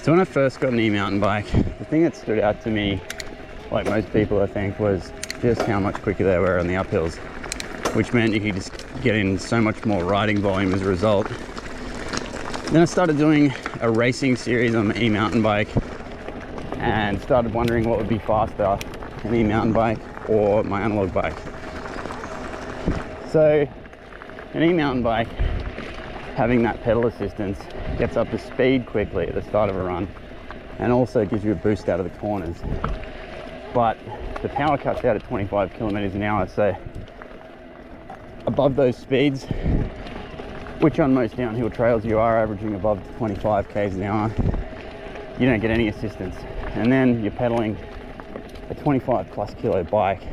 So when I first got an e-mountain bike, the thing that stood out to me, like most people I think, was just how much quicker they were on the uphills, which meant you could just get in so much more riding volume as a result. Then I started doing a racing series on my e-mountain bike and started wondering what would be faster, an e-mountain bike or my analog bike. So an e-mountain bike, having that pedal assistance, gets up to speed quickly at the start of a run and also gives you a boost out of the corners. But the power cuts out at 25 kilometers an hour, so above those speeds, which on most downhill trails you are averaging above 25 k's an hour, you don't get any assistance. And then you're pedaling a 25 plus kilo bike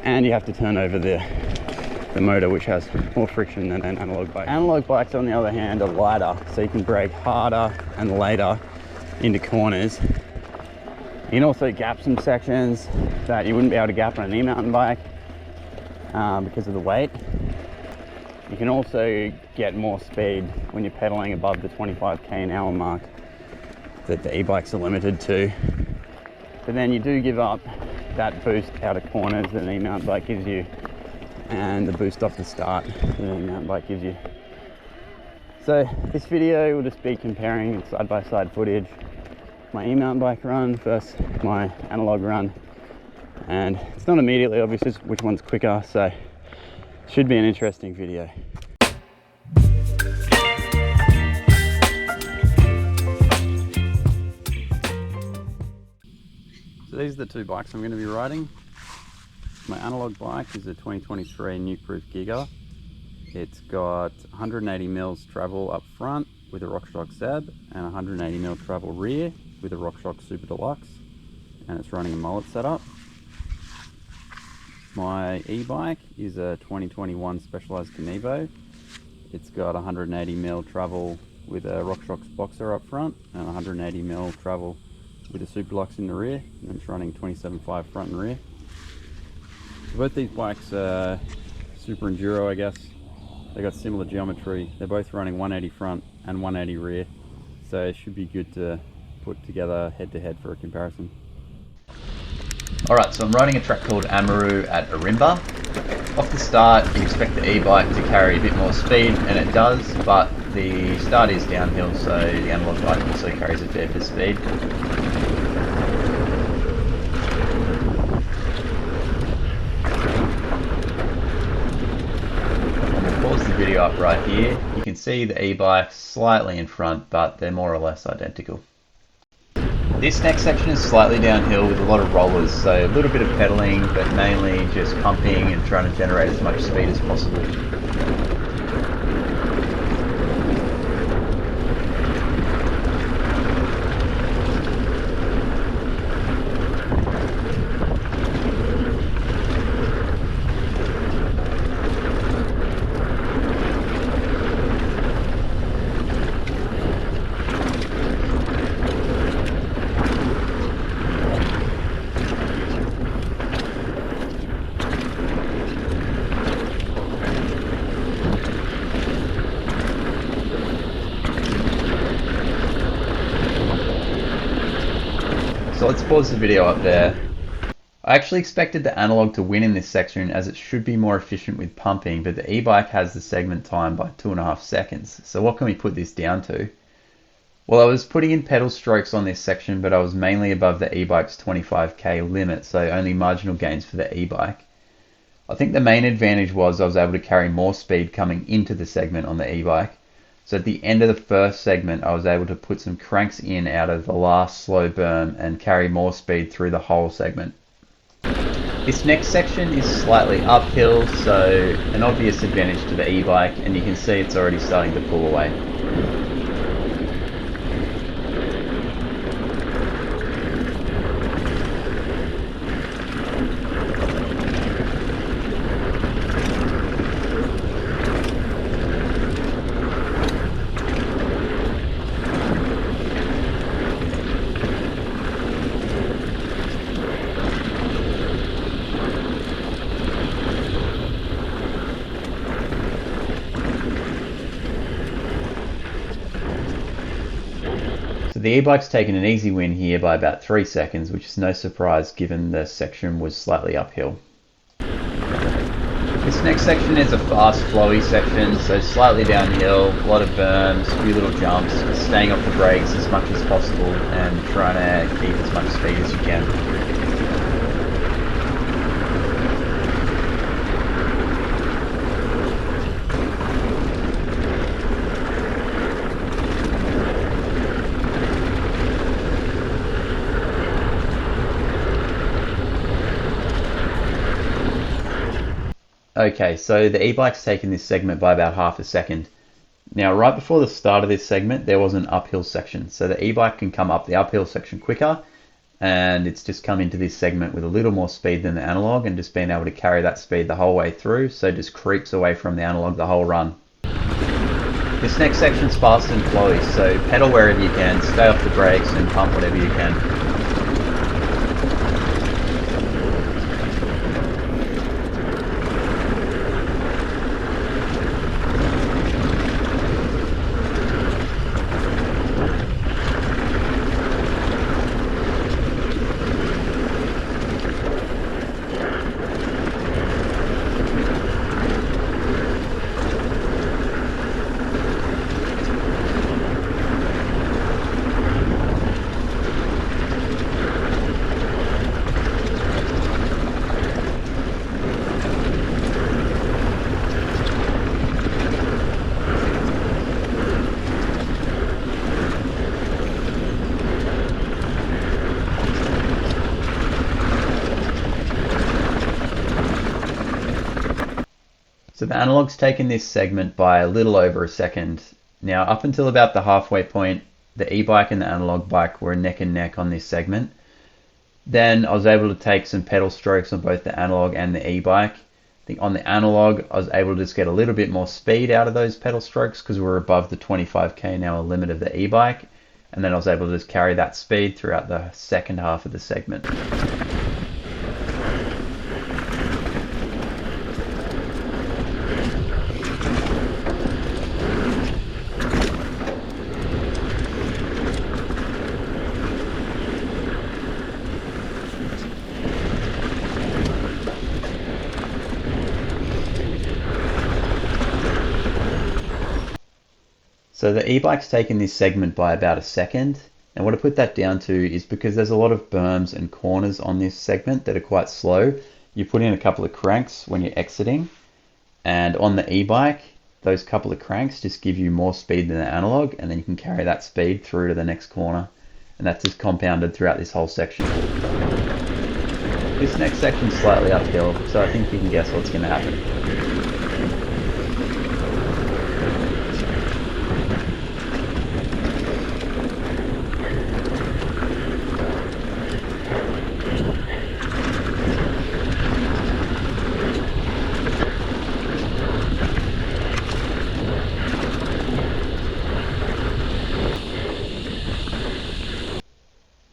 and you have to turn over the motor, which has more friction than an analog bike. Analog bikes, on the other hand, are lighter, so you can brake harder and later into corners. You can also gap some sections that you wouldn't be able to gap on an e-mountain bike because of the weight. You can also get more speed when you're pedaling above the 25k an hour mark that the e-bikes are limited to. But then you do give up that boost out of corners that an e-mountain bike gives you, and the boost off the start that an e-mountain bike gives you. So this video will just be comparing side-by-side footage, my e-mountain bike run versus my analog run, and it's not immediately obvious which one's quicker, so it should be an interesting video. So these are the two bikes I'm going to be riding. My analog bike is a 2023 nuke-proof Giga. It's got 180 mils travel up front with a RockShox Zeb and 180 mil travel rear with a RockShox Super Deluxe, and it's running a mullet setup. My e-bike is a 2021 Specialized Canevo. It's got 180 mil travel with a RockShox Boxer up front and 180 mil travel with a Super Deluxe in the rear, and it's running 27.5 front and rear. Both these bikes are super enduro, I guess. They got similar geometry. They're both running 180 front and 180 rear, so it should be good to put together head to head for a comparison. Alright, so I'm riding a track called Amaru at Arimba. Off the start, you expect the e-bike to carry a bit more speed, and it does, but the start is downhill, so the analog bike also carries a fair bit of speed. Video up right here, you can see the e-bikes slightly in front, but they're more or less identical. This next section is slightly downhill with a lot of rollers, so a little bit of pedaling, but mainly just pumping and trying to generate as much speed as possible. So let's pause the video up there. I actually expected the analog to win in this section, as it should be more efficient with pumping, but the e-bike has the segment time by 2.5 seconds. So what can we put this down to? Well, I was putting in pedal strokes on this section, but I was mainly above the e-bike's 25k limit, so only marginal gains for the e-bike. I think the main advantage was I was able to carry more speed coming into the segment on the e-bike. So at the end of the first segment, I was able to put some cranks in out of the last slow berm and carry more speed through the whole segment. This next section is slightly uphill, so an obvious advantage to the e-bike, and you can see it's already starting to pull away. So the e-bike's taken an easy win here by about 3 seconds, which is no surprise given the section was slightly uphill. This next section is a fast, flowy section, so slightly downhill, a lot of berms, a few little jumps, staying off the brakes as much as possible and trying to keep as much speed as you can. Okay, so the e-bike's taken this segment by about half a second. Now, right before the start of this segment, there was an uphill section. So the e-bike can come up the uphill section quicker, and it's just come into this segment with a little more speed than the analog and just been able to carry that speed the whole way through, so just creeps away from the analog the whole run. This next section's fast and flowy, so pedal wherever you can, stay off the brakes and pump whatever you can. So the analog's taken this segment by a little over a second. Now, up until about the halfway point, the e-bike and the analog bike were neck and neck on this segment. Then I was able to take some pedal strokes on both the analog and the e-bike. I think on the analog, I was able to just get a little bit more speed out of those pedal strokes because we were above the 25k/h limit of the e-bike. And then I was able to just carry that speed throughout the second half of the segment. So the e-bike's taken this segment by about a second, and what I put that down to is because there's a lot of berms and corners on this segment that are quite slow. You put in a couple of cranks when you're exiting, and on the e-bike, those couple of cranks just give you more speed than the analog, and then you can carry that speed through to the next corner, and that's just compounded throughout this whole section. This next section's slightly uphill, so I think you can guess what's going to happen.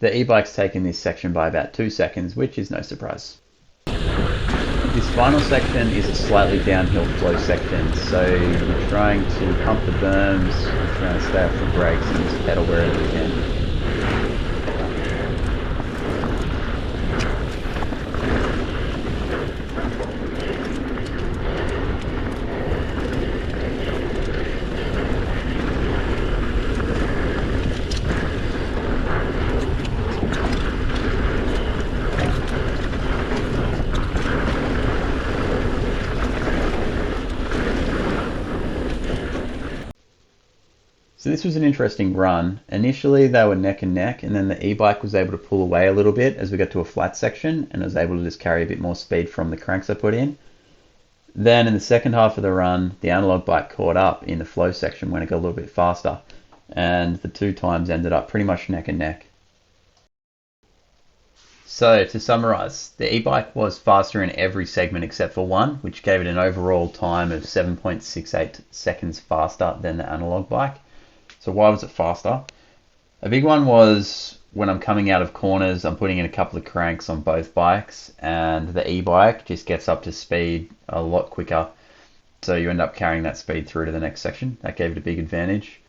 The e-bike's taken this section by about 2 seconds, which is no surprise. This final section is a slightly downhill flow section, so you're trying to pump the berms, you're trying to stay off the brakes and just pedal wherever you can. So this was an interesting run. Initially they were neck and neck, and then the e-bike was able to pull away a little bit as we got to a flat section, and I was able to just carry a bit more speed from the cranks I put in. Then in the second half of the run, the analog bike caught up in the flow section when it got a little bit faster, and the two times ended up pretty much neck and neck. So to summarize, the e-bike was faster in every segment except for one, which gave it an overall time of 7.68 seconds faster than the analog bike. So why was it faster? A big one was when I'm coming out of corners, I'm putting in a couple of cranks on both bikes, and the e-bike just gets up to speed a lot quicker. So you end up carrying that speed through to the next section. That gave it a big advantage.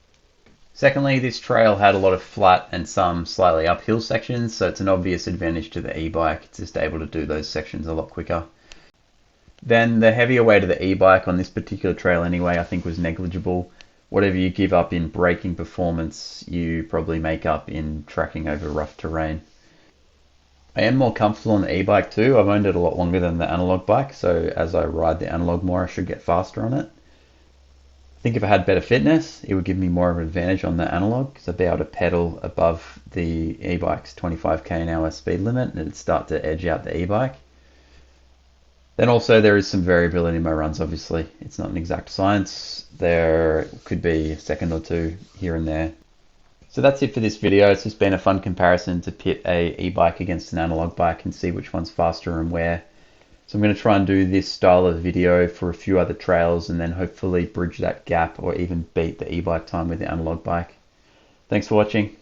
Secondly, this trail had a lot of flat and some slightly uphill sections, so it's an obvious advantage to the e-bike. It's just able to do those sections a lot quicker. Then the heavier weight of the e-bike on this particular trail anyway, I think was negligible. Whatever you give up in braking performance, you probably make up in tracking over rough terrain. I am more comfortable on the e-bike too. I've owned it a lot longer than the analog bike, so as I ride the analog more, I should get faster on it. I think if I had better fitness, it would give me more of an advantage on the analog, because I'd be able to pedal above the e-bike's 25k/h speed limit, and it'd start to edge out the e-bike. Then also there is some variability in my runs, obviously. It's not an exact science. There could be a second or two here and there. So that's it for this video. It's just been a fun comparison to pit a e-bike against an analog bike and see which one's faster and where. So I'm going to try and do this style of video for a few other trails and then hopefully bridge that gap or even beat the e-bike time with the analog bike. Thanks for watching.